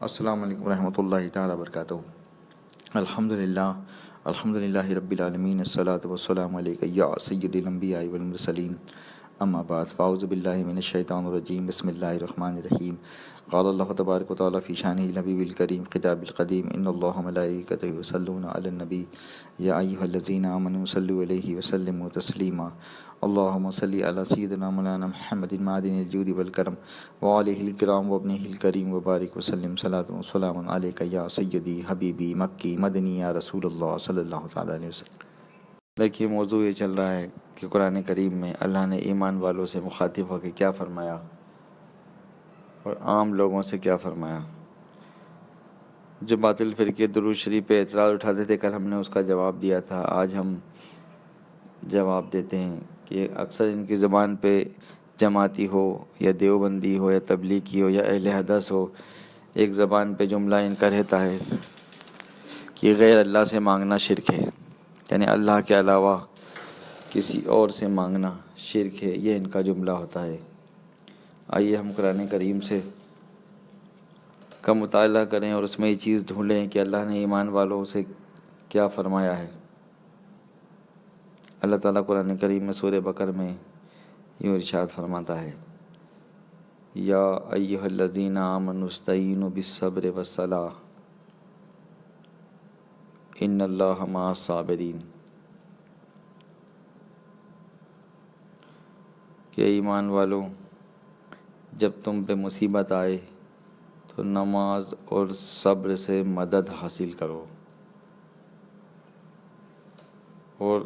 السلام علیکم ورحمۃ اللہ تعالیٰ وبرکاتہ۔ الحمدللہ رب العالمین، الصلاۃ والسلام علیک یا سید الانبیاء والمرسلین، اما بعد، فاعوذ باللہ من الشیطان الرجیم، بسم اللہ الرحمن الرحیم۔ قال اللہ تبارک و تعالیٰ فی شانہ الحبیب الکریم خطاب القدیم، ان اللہ ملائکتہ یصلون علی النبی یا ایھا الذین آمنوا صلوا علیہ وسلموا تسلیما۔ اللہم صلی علی سیدنا مولانا محمد معدن الجود والکرم وآلہ الکرام وابنہ الکریم وبارک وسلم صلاۃ و سلام علیک یا سیدی حبیبی مکی مدنی یا رسول اللہ صلی اللہ تعالیٰ علیہ وسلم۔ دیکھیے، موضوع یہ چل رہا ہے کہ قرآن کریم میں اللہ نے ایمان والوں سے مخاطب ہو کے کیا فرمایا اور عام لوگوں سے کیا فرمایا۔ جو باطل فرقے درود شریف پہ اعتراض اٹھاتے تھے، کل ہم نے اس کا جواب دیا تھا۔ آج ہم جواب دیتے ہیں کہ اکثر ان کی زبان پہ جماعتی ہو یا دیوبندی ہو یا تبلیغی ہو یا اہل حدیث ہو، ایک زبان پہ جملہ ان کا رہتا ہے کہ غیر اللہ سے مانگنا شرک ہے، یعنی اللہ کے علاوہ کسی اور سے مانگنا شرک ہے، یہ ان کا جملہ ہوتا ہے۔ آئیے ہم قرآن کریم سے کا مطالعہ کریں اور اس میں یہ چیز ڈھونڈیں کہ اللہ نے ایمان والوں سے کیا فرمایا ہے۔ اللہ تعالیٰ قرآن کریم میں سورہ بقرہ میں یوں ارشاد فرماتا ہے، یا ایھا الذین آمنوا استعینوا بالصبر والصلاۃ ان اللہ مع الصابرین، کہ ایمان والوں، جب تم پہ مصیبت آئے تو نماز اور صبر سے مدد حاصل کرو، اور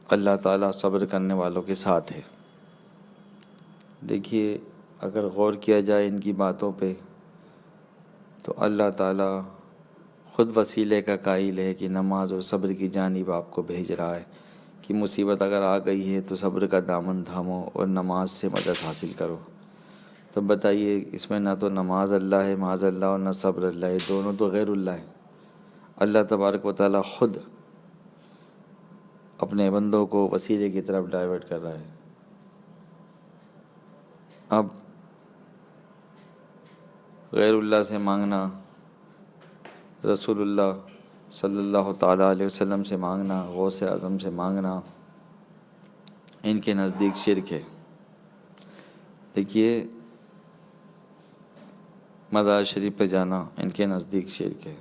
اللہ تعالیٰ صبر کرنے والوں کے ساتھ ہے۔ دیکھیے، اگر غور کیا جائے ان کی باتوں پہ تو اللہ تعالیٰ خود وسیلے کا قائل ہے کہ نماز اور صبر کی جانب آپ کو بھیج رہا ہے کہ مصیبت اگر آ گئی ہے تو صبر کا دامن تھامو اور نماز سے مدد حاصل کرو۔ تو بتائیے، اس میں نہ تو نماز اللہ ہے معاذ اللہ اور نہ صبر اللہ ہے، دونوں تو غیر اللہ ہیں۔ اللہ تبارک و تعالیٰ خود اپنے بندوں کو وسیلے کی طرف ڈائیورٹ کر رہا ہے۔ اب غیر اللہ سے مانگنا، رسول اللہ صلی اللہ تعالیٰ علیہ وسلم سے مانگنا، غوث اعظم سے مانگنا، ان کے نزدیک شرک ہے۔ دیکھیے، مزار شریف پہ جانا ان کے نزدیک شرک ہے۔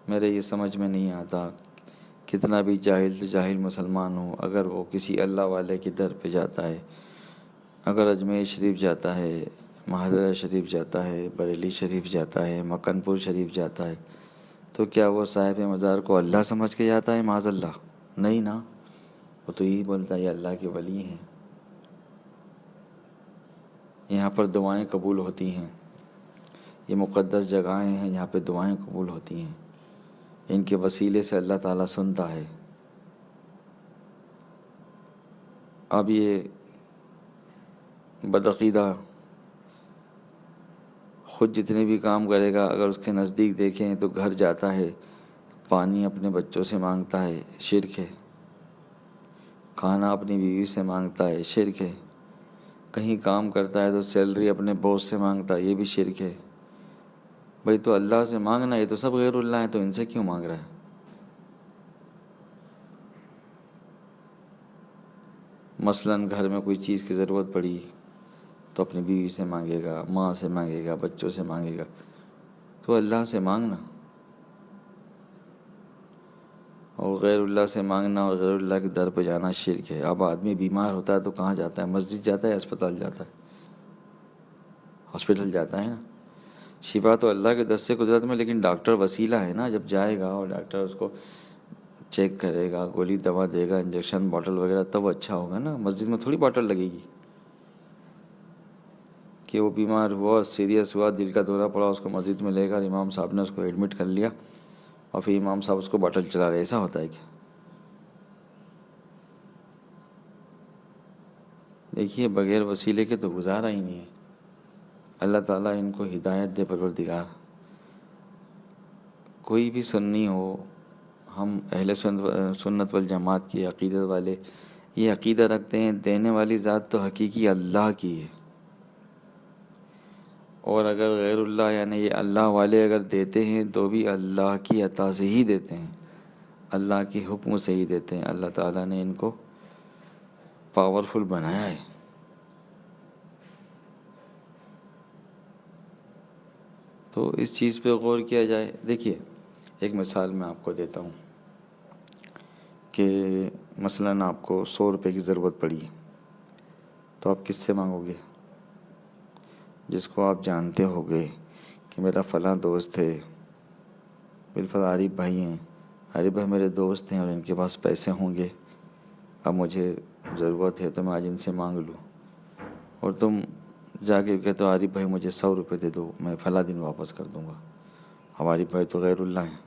میرے یہ سمجھ میں نہیں آتا، کتنا بھی جاہل سے جاہل مسلمان ہو، اگر وہ کسی اللہ والے کے در پہ جاتا ہے، اگر اجمیر شریف جاتا ہے، مہاجرہ شریف جاتا ہے، بریلی شریف جاتا ہے، مکن پور شریف جاتا ہے، تو کیا وہ صاحب مزار کو اللہ سمجھ کے جاتا ہے معاذ اللہ؟ نہیں نا، وہ تو یہی بولتا ہے یہ اللہ کے ولی ہیں، یہاں پر دعائیں قبول ہوتی ہیں، یہ مقدس جگہیں ہیں جہاں پہ دعائیں قبول ہوتی ہیں، ان کے وسیلے سے اللہ تعالیٰ سنتا ہے۔ اب یہ بدعقیدہ خود جتنے بھی کام کرے گا، اگر اس کے نزدیک دیکھیں تو گھر جاتا ہے، پانی اپنے بچوں سے مانگتا ہے، شرک ہے۔ کھانا اپنی بیوی سے مانگتا ہے، شرک ہے۔ کہیں کام کرتا ہے تو سیلری اپنے باس سے مانگتا ہے، یہ بھی شرک ہے۔ بھئی تو اللہ سے مانگنا، یہ تو سب غیر اللہ ہیں، تو ان سے کیوں مانگ رہا ہے؟ مثلاً گھر میں کوئی چیز کی ضرورت پڑی تو اپنی بیوی سے مانگے گا، ماں سے مانگے گا، بچوں سے مانگے گا، تو اللہ سے مانگنا۔ اور غیر اللہ سے مانگنا اور غیر اللہ کے در پہ جانا شرک ہے۔ اب آدمی بیمار ہوتا ہے تو کہاں جاتا ہے؟ مسجد جاتا ہے، اسپتال جاتا ہے؟ ہاسپٹل جاتا ہے نا۔ شفا تو اللہ کے دست سے قدرت میں، لیکن ڈاکٹر وسیلہ ہے نا۔ جب جائے گا اور ڈاکٹر اس کو چیک کرے گا، گولی دوا دے گا، انجیکشن باٹل وغیرہ، تب اچھا ہوگا نا۔ مسجد میں تھوڑی باٹل لگے گی کہ وہ بیمار ہوا، سیریس ہوا، دل کا دورہ پڑا، اس کو مسجد میں لے کر امام صاحب نے اس کو ایڈمٹ کر لیا اور پھر امام صاحب اس کو باٹل چلا رہے، ایسا ہوتا ہے کیا؟ دیکھیے، بغیر وسیلے کے تو گزارا ہی نہیں ہے۔ اللہ تعالیٰ ان کو ہدایت دے پروردگار۔ کوئی بھی سنی ہو، ہم اہل سنت والجماعت کی عقیدت والے یہ عقیدہ رکھتے ہیں، دینے والی ذات تو حقیقی اللہ کی ہے، اور اگر غیر اللہ یعنی یہ اللہ والے اگر دیتے ہیں تو بھی اللہ کی عطا سے ہی دیتے ہیں، اللہ کے حکم سے ہی دیتے ہیں۔ اللہ تعالیٰ نے ان کو پاورفل بنایا ہے۔ تو اس چیز پہ غور کیا جائے۔ دیکھیے ایک مثال میں آپ کو دیتا ہوں کہ مثلاً آپ کو 100 روپے کی ضرورت پڑی ہے، تو آپ کس سے مانگو گے؟ جس کو آپ جانتے ہوگے کہ میرا فلاں دوست ہے، بالفرض عارف بھائی ہیں، عارف بھائی میرے دوست ہیں اور ان کے پاس پیسے ہوں گے، اب مجھے ضرورت ہے تو میں آج ان سے مانگ لوں، اور تم جا کے کہتے ہو عارف بھائی مجھے 100 روپے دے دو، میں فلاں دن واپس کر دوں گا۔ اب عارف بھائی تو غیر اللہ ہیں،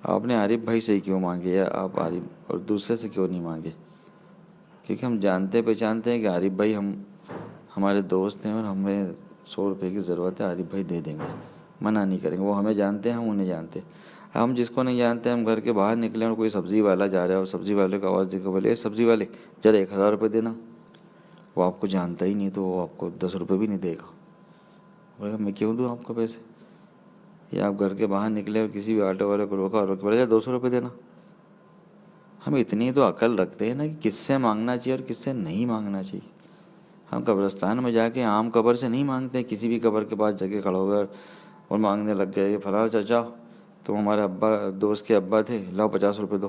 آپ نے عارف بھائی سے ہی کیوں مانگے، یا آپ عارف اور دوسرے سے کیوں نہیں مانگے؟ کیونکہ ہم جانتے پہچانتے ہیں کہ عارف بھائی ہمارے دوست ہیں اور ہمیں 100 روپے کی ضرورت ہے، عارف بھائی دے دیں گے، منع نہیں کریں گے۔ وہ ہمیں جانتے ہیں، ہم انہیں جانتے ہیں۔ ہم جس کو نہیں جانتے، ہم گھر کے باہر نکلے اور کوئی سبزی والا جا رہا ہے اور سبزی والے کو آواز دے کے بولے اے سبزی والے ذرا 1000 روپے دینا، وہ آپ کو جانتا ہی نہیں تو وہ آپ کو 10 روپے بھی نہیں دے گا، بولے گا میں کیوں دوں آپ کو پیسے؟ یا آپ گھر کے باہر نکلے اور کسی بھی آٹو والے کو روکا اور بولے 200 روپے دینا۔ ہم اتنی تو عقل رکھتے ہیں نا کہ کس سے مانگنا چاہیے اور کس سے نہیں مانگنا چاہیے۔ ہم قبرستان میں جا کے عام قبر سے نہیں مانگتے، کسی بھی قبر کے پاس جگہ کھڑا ہو گئے اور مانگنے لگ گئے کہ فلاں چچا تم ہمارے ابا دوست کے ابا تھے، لاؤ 50 روپے دو،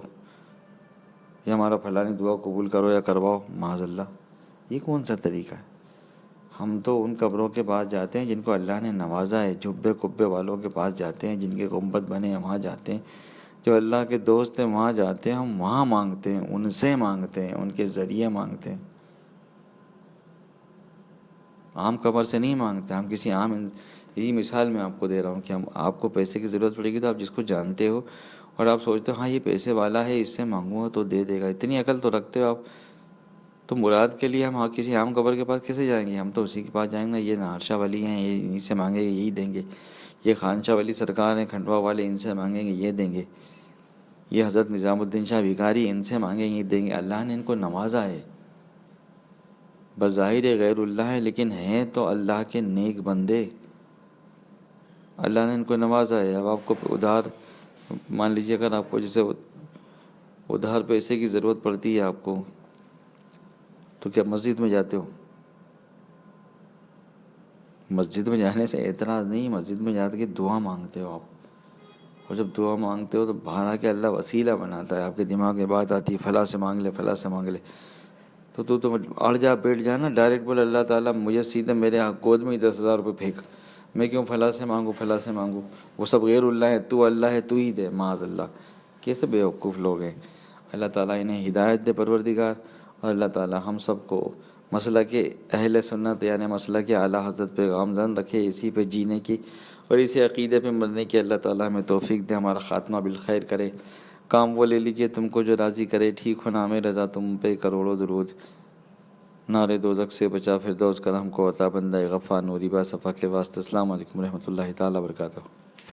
یا ہمارا فلانی دعا قبول کرو یا کرواؤ، معاذ اللہ۔ یہ کون سا طریقہ ہے؟ ہم تو ان قبروں کے پاس جاتے ہیں جن کو اللہ نے نوازا ہے، جھبے کبے والوں کے پاس جاتے ہیں، جن کے گنبد بنے ہیں وہاں جاتے ہیں، جو اللہ کے دوست ہیں وہاں جاتے ہیں، ہم وہاں مانگتے ہیں، ان سے مانگتے ہیں، ان کے ذریعے مانگتے ہیں، عام قبر سے نہیں مانگتے۔ ہم کسی عام یہی مثال میں آپ کو دے رہا ہوں کہ ہم آپ کو پیسے کی ضرورت پڑے گی تو آپ جس کو جانتے ہو اور آپ سوچتے ہو ہاں یہ پیسے والا ہے، اس سے مانگوں گا تو دے دے گا، اتنی عقل تو رکھتے ہو آپ، تو مراد کے لیے ہم کسی عام قبر کے پاس کیسے جائیں گے؟ ہم تو اسی کے پاس جائیں گے، یہ نہار شاہ ولی ہیں، یہ انہیں سے مانگیں گے یہی دیں گے، یہ خان شاہ ولی سرکار ہیں کھنڈوا والے، ان سے مانگیں گے یہ دیں گے، یہ حضرت نظام الدین شاہ بھکاری ان سے مانگیں گے یہ دیں گے۔ اللہ نے ان کو نوازا ہے، بظاہر غیر اللہ ہے لیکن ہیں تو اللہ کے نیک بندے، اللہ نے ان کو نوازا ہے۔ اب آپ کو ادھار مان لیجیے، اگر آپ کو جیسے ادھار پیسے کی ضرورت پڑتی ہے آپ کو، تو کیا مسجد میں جاتے ہو؟ مسجد میں جانے سے اعتراض نہیں، مسجد میں جا کے دعا مانگتے ہو آپ، اور جب دعا مانگتے ہو تو باہر آ کے اللہ وسیلہ بناتا ہے، آپ کے دماغ میں بات آتی ہے فلاں سے مانگ لے، فلاں سے مانگ لے، تو اڑ جا بیٹھ جا نا، ڈائریکٹ بولے اللہ تعالیٰ مجھے سیدھے میرے گود میں ہی 10,000 روپے پھینک، میں کیوں فلاں سے مانگوں فلاں سے مانگوں، وہ سب غیر اللہ ہے، تو اللہ ہے تو ہی دے، معاذ اللہ۔ کیسے بیوقوف لوگ ہیں۔ اللہ تعالیٰ انہیں ہدایت دے پروردگار، اور اللہ تعالیٰ ہم سب کو مسلک اہل سنت یعنی مسلک اعلیٰ حضرت پہ گامزن رکھے، اسی پہ جینے کی اور اسی عقیدے پہ مرنے کی اللہ تعالیٰ ہمیں توفیق دے، ہمارا خاتمہ بالخیر کرے۔ کام وہ لے لیجئے تم کو جو راضی کرے، ٹھیک ہو نام رضا تم پہ کروڑوں درود، نار دوزخ سے بچا فردوس کا ہم کو عطا، بندہ غفار نوری با صفا کے واسطے۔ السلام علیکم ورحمۃ اللہ تعالیٰ وبرکاتہ۔